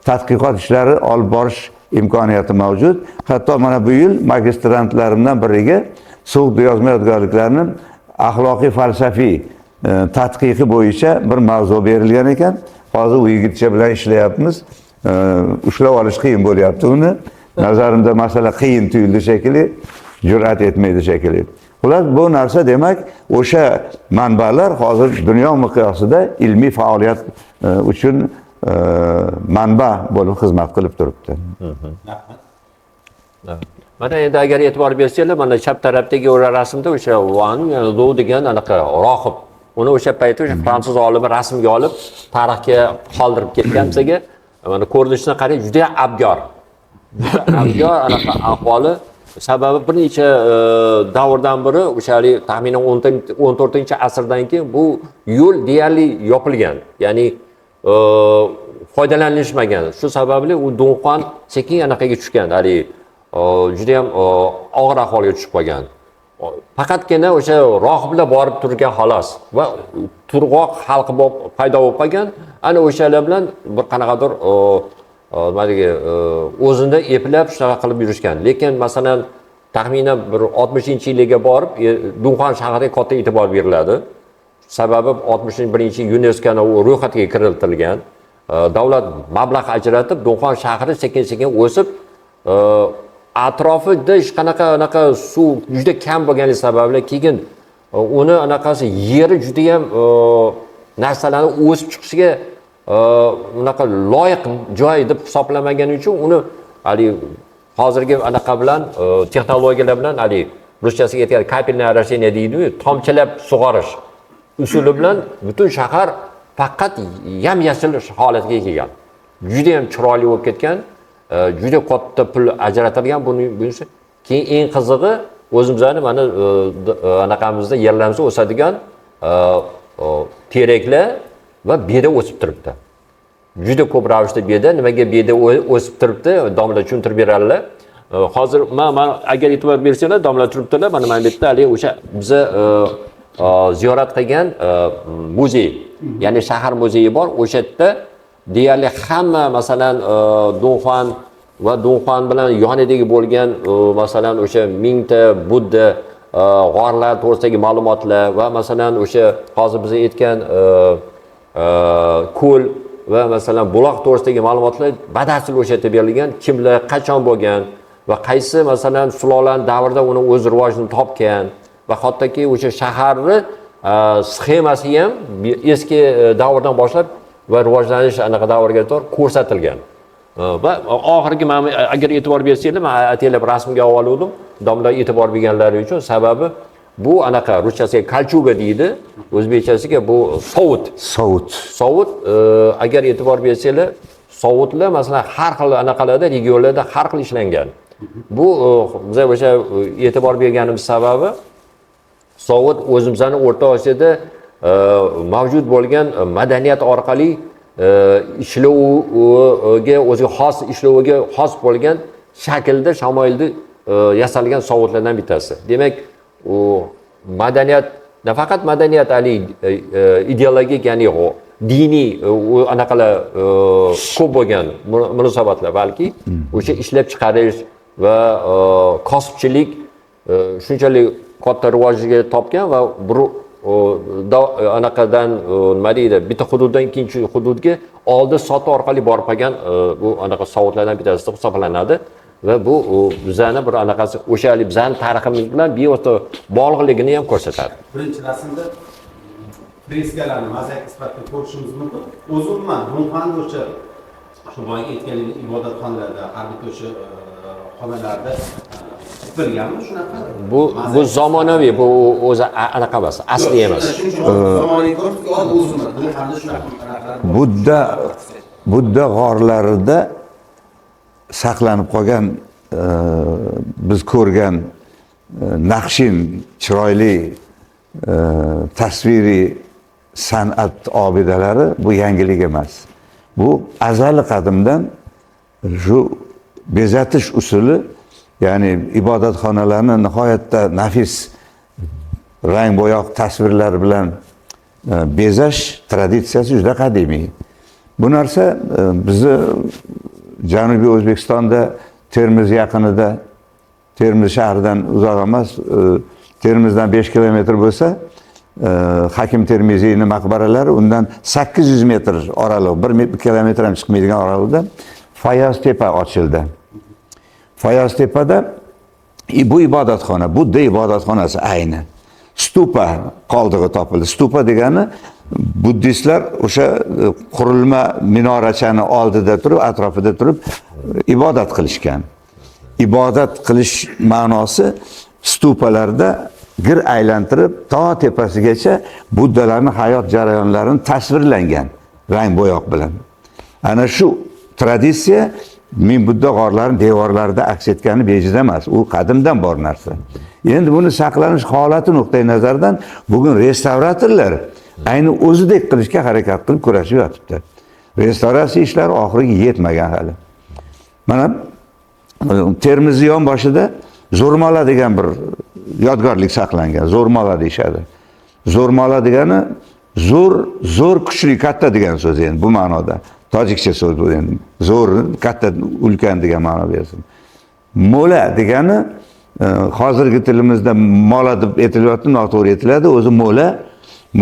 tadqiqot ishlari olib borish imkoniyati mavjud. Hatto mana bu yil magistrantlarimdan biriga Sug'diy yozma yodgorliklarini axloqiy falsafiy tadqiqi bo'yicha bir mavzu berilgan ekan. Hozir u yigitcha bilan ishlayapmiz. Ushlab olish qiyin bo'lyapti uni. Nazarimda masala qiyin tuyuldi shekilli, jur'at etmaydi shekilli. Ular bu narsa demak, o'sha manbalar hozir dunyo miqyosida ilmiy faoliyat uchun manba bo'lib xizmat qilib turibdi. Mana endi agar e'tibor bersanglar, mana chap tarafdagi o'sha rasmda o'sha Van Lo degan anaqa rohib. Uni o'sha paytda o'sha fransuz olimi rasmga olib, tarixga qoldirib ketgan bizga. Mana ko'rinishini qarang, juda abgor. Abgor anaqa ahvoli sababi bir necha davrdan beri o'shali taxminan 14-asrdan keyin bu yo'l deyarli yopilgan. Ya'ni foydalanilmagan. Shu sababli u Dunxuan sekin anaqaga tushgan. Hali juda ham og'ir ahvolga tushib qolgan. Faqatgina o'sha rohiblar borib turgan xolos va turg'oq xalqi paydo bo'lib qolgan. Ana o'shalar bilan bir qanaqadir nimadagi o'zini eplab shunaqa qilib yurishgan. Lekin masalan taxminan bir 60-yilga borib Dunxuan shahriga katta e'tibor beriladi. Sababi 61-yil UNESCOning ro'yxatiga kiritilgan. Davlat mablag' ajratib Dunxuan shahri sekin-sekin o'sib, atrofida hech qanaqa suv juda kam bo'lganligi sababli keyin uni anaqasi yeri juda ham narsalarni o'sib chiqishiga unaqa loyiq joy deb hisoblamagani uchun uni hali hozirgi anaqa bilan texnologiyalar bilan hali ruschasiga aytgan kapelniy орашение deydi-ku, tomchilab sug'orish usuli bilan butun shahar faqat yam-yashil holatga kelgan. Juda ham chiroyli bo'lib ketgan, juda katta pul ajratilgan bunisi. Keyin eng qizig'i o'zimizning mana anaqamizda yerlarimizda o'sadigan teraklar va beda o'sib turibdi. Juda ko'p ravishda beda, nimaga beda o'sib turibdi, domla tushuntirib beradilar. Hozir men agar e'tibor bersanglar, domla turibdilar, mana bu yerda hali o'sha biza ziyorat qilgan muzey, ya'ni shahar muzeyi bor. O'sha yerda deyarli hamma masalan Dunxuan va Dunxuan bilan yonidagi bo'lgan masalan o'sha 1000 ta Budda g'orlar to'g'risidagi ma'lumotlar va masalan o'sha hozir biz aytgan ko'l va masalan buloq to'g'risidagi ma'lumotlar batafsil o'sha yerda berilgan, kimlar qachon bo'lgan va qaysi masalan sulolani davrida uni o'z rivojini topgan va hattoki o'sha shaharni sxemasi ham eski davrdan boshlab va rivojlanish anaqa davriga to'g'ri ko'rsatilgan. Va oxirgi mana agar e'tibor bersanglar, men ataylab rasmga olib oldim, domla e'tibor berganlari uchun. Sababi bu anaqa ruschasiga kalchuga deydi, o'zbekchasiga bu sovut. Sovut agar e'tibor bersanglar, sovutlar masalan har xil anaqalarda, regionlarda har xil ishlangan. Bu biz o'sha e'tibor berganimiz sababi sovut o'zimizning O'rta Osiyoda mavjud bo'lgan madaniyat orqali ishloviga o'ziga xos ishloviga xos bo'lgan shaklda shamoilda yasalgan sovutlardan bittasi. Demak, u madaniyat nafaqat madaniyat ideologik, ya'ni diniy anaqalar ko'p bo'lgan munosabatlar, balki o'sha ishlab chiqarish va kasbchilik shunchalik katta rivojga topgan va anaqadan nima deydi, bitta hududdan ikkinchi hududga oldi soti orqali borib qolgan bu anaqa sovutlardan bittasi hisoblanadi va bu bizani bir anaqasi o'sha bizani tariximiz bilan bevosita bog'liqligini ham ko'rsatadi. Birinchi rasmda freskalarni mozaik sifatida ko'rishimiz mumkin. O'zi umuman Dunxon o'sha shu boyagi aytganingiz ibodatxonalarda, har bitta o'sha xonalarda qilganmi shunaqa? Bu zamonaviy, bu o'zi anaqa emas, asli emas. Zamonaviy ko'rib, o'zimiz Dunxonda shunaqa Budda g'orlarida saqlanib qolgan biz ko'rgan naqshin chiroyli tasviriy san'at obidalari bu yangilik emas. Bu azali qadimdan shu bezatish usuli, ya'ni ibodatxonalarni nihoyatda nafis rang bo'yoq tasvirlar bilan bezash traditsiyasi juda qadimiy. Bu narsa bizni Janubiy O'zbekistonda Termiz yaqinida, Termiz shahridan uzoq emas, Termizdan 5 kilometr bo'lsa, Hakim Termiziyning maqbaralari undan 800 metr oraliq, 1 kilometr ham chiqmaydigan oraliqda Fayoz tepa ochildi. Fayoz tepada bu ibodatxona, Budda ibodatxonasi ayni. Stupa qoldig'i topildi. Stupa degani buddistlar o'sha qurilma minorachani oldida turib, atrofida turib ibodat qilishgan. Ibodat qilish ma'nosi stupalarda gir aylantirib to tepasigacha buddalarning hayot jarayonlarini tasvirlangan rang bo'yoq bilan. Ana shu traditsiya Min Budda g'orlarining devorlarida aks etgani bejiz emas. U qadimdan bor narsa. Endi buni saqlanish holati nuqtai nazaridan bugun restavratorlar ayni o'zidek qilishga harakat qilib kurashib yotibdi. Restavratsiya ishlari oxiriga yetmagan hali. Mana Termiz yonboshida Zo'rmola degan bir yodgorlik saqlangan. Zo'rmola deyshadi. Zo'rmola degani zo'r kuchli, katta degan so'z endi bu ma'noda. Tojikcha so'z bu endi. Zo'r, katta, ulkan degan ma'no bersin. Mola degani hozirgi tilimizda mola deb aytilyapti, noto'g'ri aytiladi. O'zi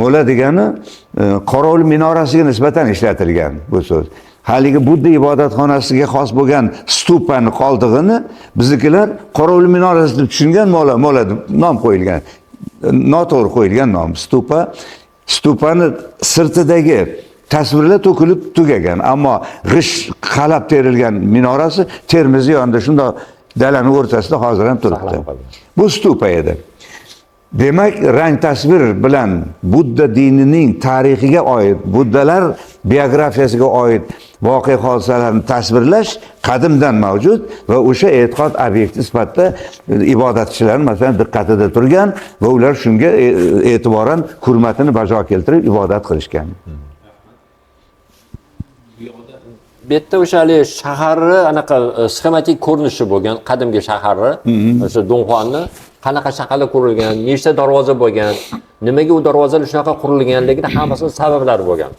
mola degani Qorovul minorasiga nisbatan ishlatilgan bu so'z. Haligi Budda ibodatxonasiga xos bo'lgan stupani qoldig'ini biznikilar Qorovul minorasi deb tushungan, mola deb nom qo'yilgan. Noto'g'ri qo'yilgan nom. Stupani sirtidagi tasvirlar to'kilib tugagan, ammo g'ish qalab terilgan minorasi Termiz yonida shunday dalaning o'rtasida hozir ham turibdi. Bu stupa edi. Demak, rang tasvir bilan Budda dinining tarixiga oid, buddalar biografiyasiga oid voqea hodisalarni tasvirlash qadimdan mavjud va o'sha e'tiqod obyekti sifatida ibodatchilar masalan diqqatida turgan va ular shunga e'tiboran hurmatini bajo keltirib ibodat qilishgan. Bu yerda o'sha shaharni anaqa sxematik ko'rinishi bo'lgan qadimgi shaharni, o'sha Dunxonni qanaqa shaharlar qurilgan, nechta darvoza bo'lgan, nimaga u darvozalar shunaqa qurilganligini hammasining sabablari bo'lgan.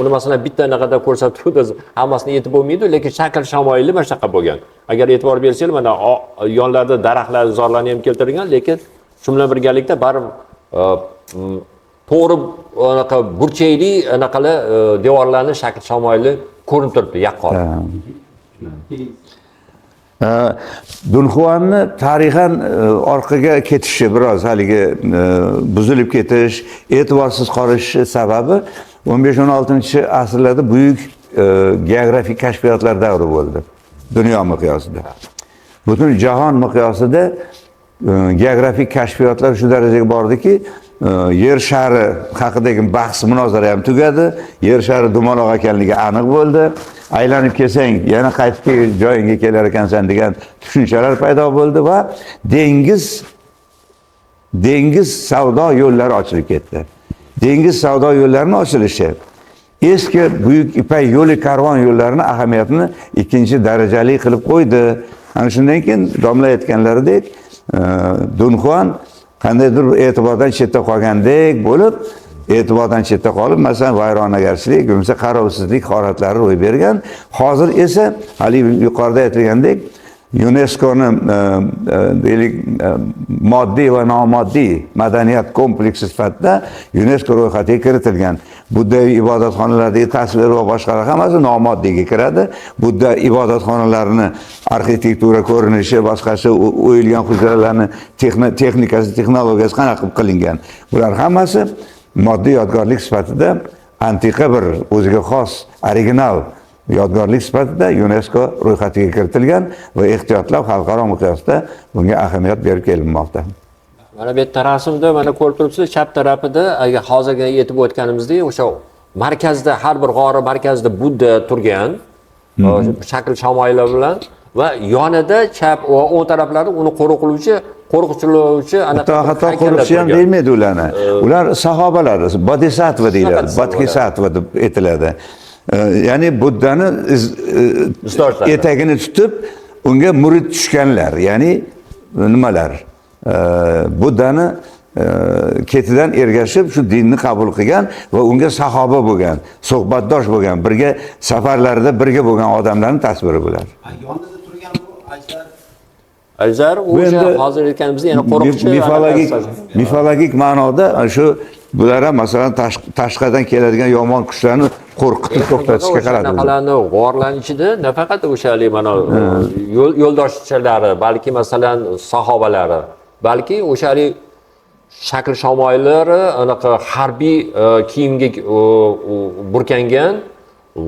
Uni masalan bitta anaqada ko'rsatuvda hammasini aytib bo'lmaydi, lekin shakl shamoyili mana bo'lgan. Agar e'tibor bersanglar, mana yonlarida daraxtlar, zorlarni ham keltirgan, lekin Shu bilan birgalikda baribir to'g'ri anaqa burchakli anaqalar devorlarni shakl shamoyili ko'rinib turibdi yaqqol. Dunxuanni tarixan orqaga ketishi biroz haligi buzilib ketish, e'tiborsiz qolishi sababi 15-16 asrlarda buyuk geografik kashfiyotlar davri bo'ldi dunyo miqyosida. Butun jahon miqyosida geografik kashfiyotlar shu darajaga bordiki, yer shari haqidagi bahs munozara ham tugadi. Yer shari dumaloq ekanligi aniq bo'ldi. Aylanib kelsang, yana qaytib joyingga kelar ekansan degan tushunchalar paydo bo'ldi va dengiz savdo yo'llari ochilib ketdi. Dengiz savdo yo'llarining ochilishi eski buyuk Ipak yo'li karvon yo'llarini ahamiyatini ikkinchi darajali qilib qo'ydi. Ana shundan keyin domla aytganlaridek, Dunxuan qandaydir e'tibordan chetda qolgandek bo'lib, e'tibordan chetda qolib, masalan, vayronagarchilik, bo'lmasa qarovsizlik holatlari ro'y bergan. Hozir esa hali yuqorida aytilgandek, UNESCO'ning deylik moddiy va nomoddiy madaniyat kompleksi sifatida UNESCO ro'yxatiga kiritilgan. Buddaviy ibodatxonalardagi tasvir va boshqalar hammasi nomoddiyga kiradi. Budda ibodatxonalarini arxitektura ko'rinishi, boshqasi o'yilgan hujralarning texnikasi, texnologiyasi qanaqa qilingan. Bular hammasi moddiy yodgorlik sifatida antiqa bir o'ziga xos original yodgorlik sifatida UNESCO ro'yxatiga kiritilgan va ehtiyotlab xalqaro miqyosda bunga ahamiyat berib kelinmoqda. Mana bu yerda rasmda mana ko'rib turibsiz, chap tarafida agar hozirga yetib o'tganimizdek, o'sha markazda har bir g'ora markazida Budda turgan, shakl shamoylar bilan va yonida chap va o'ng taraflari uni qo'riqchilovchi hatto qo'riqchi ham deyilmaydi ularni. Ular sahobalar, bodhisattva deyiladi, bodhisattva deb aytiladi. Ya'ni Buddani etagini tutib, unga murid tushganlar, ya'ni nimalar? Buddani ketidan ergashib shu dinni qabul qilgan va unga sahoba bo'lgan, suhbatdosh bo'lgan, birga safarlarda birga bo'lgan odamlarning tasviri bular. Yonida turgan bu Ajdar o'sha hozir aytganimizda yana qo'riqchi mifologik ma'noda shu bular ham masalan tashqardan keladigan yomon qushlarni qo'rqitib to'xtatishga qaradi. Qalalarni g'orlarning ichida nafaqat o'shalik mana yo'ldoshlari, balki masalan sahobalari, balki o'shalik shakl shamoylari anaqa harbiy kiyimga burkangan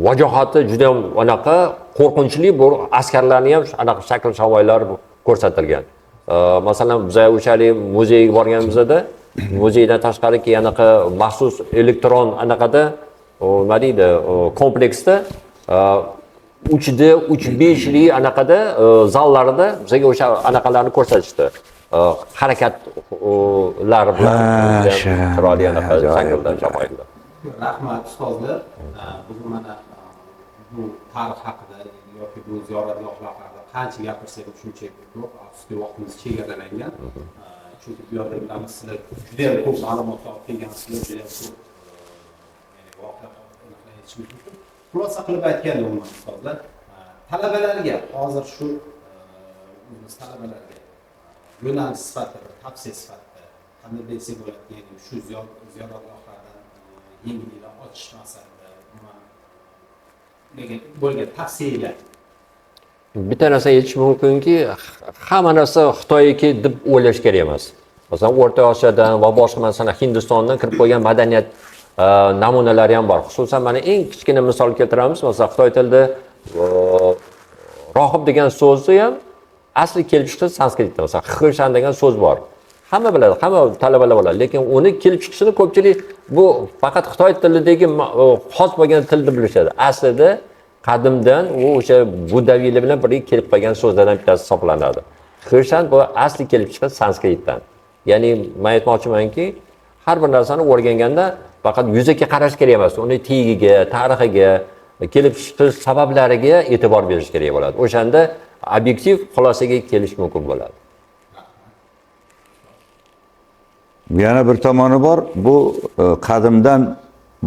vajohati juda ham anaqa qo'rqinchli bu askarlarning ham anaqa shakl shamoylari ko'rsatilgan. Masalan, biz o'shalik muzeyga borganimizda muzeydan tashqari anaqa maxsus elektron anaqada nima deydi kompleksda 3-5li anaqada zallarida bizga o'sha anaqalarni ko'rsatishdi. Harakatlar bilan chiroyli anaqa shaklda shamoyillar. Rahmat ustozlar. Biz mana bu tarix haqida yoki bu ziyoratgohlar haqida qancha gapirsak ham shuncha ko'p, afsuski vaqtimiz chegaralangan. Chunki bu yerda bilamiz, sizlar juda ham ko'p ma'lumotlar olib kelgansizlar, juda ham ko'p voqealarni aytishimiz mumkin. Xulosa qilib aytganda umuman ustozlar, talabalarga hozir shu o'zimiz talabalarga yo'nalish sifatida, tavsiya sifatida qanday bersak bo'ladi, ya'ni shu ziyoratgohlardan yengilliklar ochish maqsadida bo'lgan tavsiyalar. Bitta narsa aytish mumkinki, hamma narsa Xitoyniki deb o'ylash kerak emas. Masalan, O'rta Osiyodan va boshqa masalan Hindistondan kirib qo'ygan madaniyat namunalari ham bor. Xususan mana eng kichkina misol keltiramiz. Masalan, Xitoy tilida rohib degan so'zni ham asli kelib chiqishi sanskritdan. Masalan, Xishan degan so'z bor. Hamma biladi, hamma talabalar biladi. Lekin uni kelib chiqishini ko'pchilik bu faqat Xitoy tilidagi xos bo'lgan tilni bilishadi. Aslida qadimdan u o'sha buddaviylar bilan birga kelib qolgan so'zlardan bittasi hisoblanadi. Xishan bu asli kelib chiqqan sanskritdan. Ya'ni men aytmoqchimanki, har bir narsani o'rganganda faqat yuzaga qarash kerak emas, uni tagiga, tarixiga, kelib chiqish sabablariga e'tibor berish kerak bo'ladi. O'shanda obyektiv xulosaga kelish mumkin bo'ladi. Yana bir tomoni bor, bu qadimdan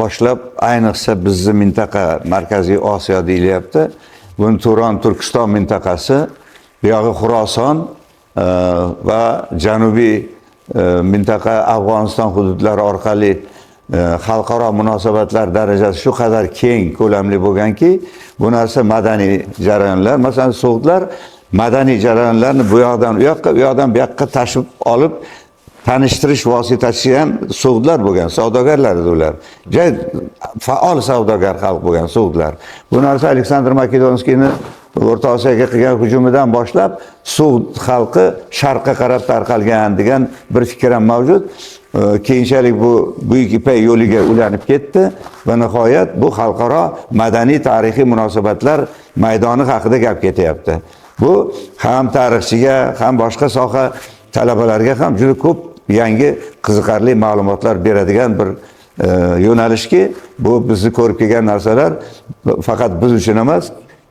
boshlab ayniqsa bizning mintaqa Markaziy Osiyo deyilyapti. Buni Turon, Turkiston mintaqasi, bu yog'i Xuroson va Janubiy mintaqa Afg'oniston hududlari orqali xalqaro munosabatlar darajasi shu qadar keng ko'lamli bo'lganki, bu narsa madaniy jarayonlar, masalan, so'g'dlar madaniy jarayonlarni bu yoqdan u yoqqa, u yoqdan bu yoqqa tashib olib tanishtirish vositasi ham so'g'dlar bo'lgan, savdogarlar edi ular. Juda faol savdogar xalq bo'lgan so'g'dlar. Bu narsa Aleksandr Makedonskiyni O'rta Osiyoga qilgan hujumidan boshlab so'g'd xalqi sharqqa qarab tarqalgan degan bir fikr ham mavjud. Keyinchalik bu Buyuk Ipak yo'liga ulanib ketdi va nihoyat bu xalqaro madaniy tarixiy munosabatlar maydoni haqida gap ketyapti. Bu ham tarixchiga, ham boshqa soha talabalarga ham juda ko'p yangi qiziqarli ma'lumotlar beradigan bir yo'nalishki, bu bizni ko'rib kelgan narsalar faqat biz uchun emas,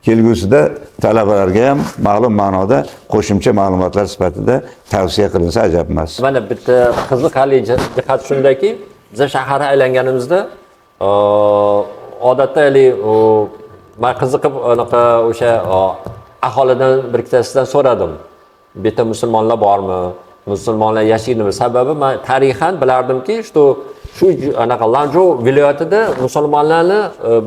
kelgusida talabalarga ham ma'lum ma'noda qo'shimcha ma'lumotlar sifatida tavsiya qilinsa ajab emas. Mana bitta qiziqarli jihat shundaki, biz shaharga aylanganimizda odatda men qiziqib o'sha aholidan bir ikkitasidan so'radim. Bu yerda musulmonlar bormi? Musulmonlar yashaydimi? Sababi men tarixan bilardimki, shu anaqa Lanzhou viloyatida musulmonlarni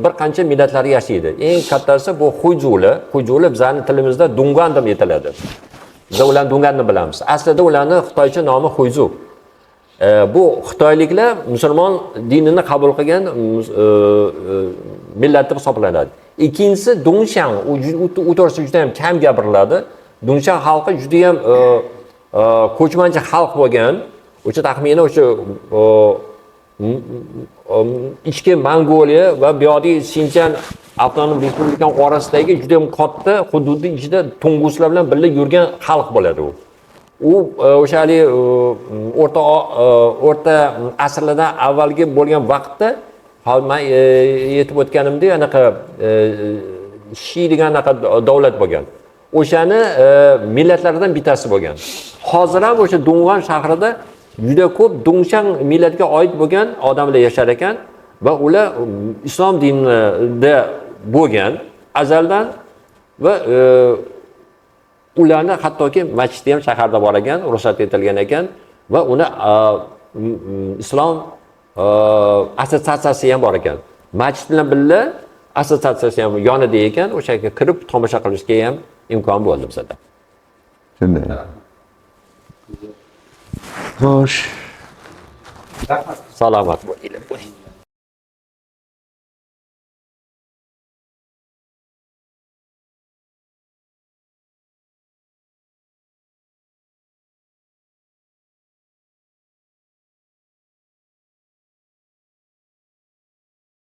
bir qancha millatlar yashaydi. Eng kattasi bu Xuyzuli. Xuyzuli bizning tilimizda Dungan deb aytiladi. Biz ularni Dunganni bilamiz. Aslida ularning xitoycha nomi Xuyzu. Bu xitoyliklar musulmon dinini qabul qilgan millat deb hisoblanadi. Ikkinchisi Dongshan, u to'g'risida juda ham kam gapiriladi. Dongshan xalqi juda ham ko'chmanchi xalq bo'lgan. O'sha taxminan o'sha ichki Mongoliya va Biyodiy Sinjan avtonom respublikaning orasidagi juda ham katta hududning ichida Tunguslar bilan birga yurgan xalq bo'ladi u. U o'sha o'rta asrlardan avvalgi bo'lgan vaqtda men yetib o'tganimda anaqa Shi degan anaqa davlat bo'lgan. O'shani millatlardan bittasi bo'lgan. Hozir ham o'sha Dungan shahrida juda ko'p Dongshan millatiga oid bo'lgan odamlar yashar ekan va ular islom dinida bo'lgan azaldan va ularni hattoki masjidi ham shaharda bor ekan, ruxsat etilgan ekan va uni islom assotsiatsiyasi ham bor ekan. Masjid bilan birga assotsiatsiyasi ham yonida ekan, o'sha yerga kirib tomosha qilishga ham imkon bo'ldi bizda. Shunday. Xo'sh. Salomat bo'linglar.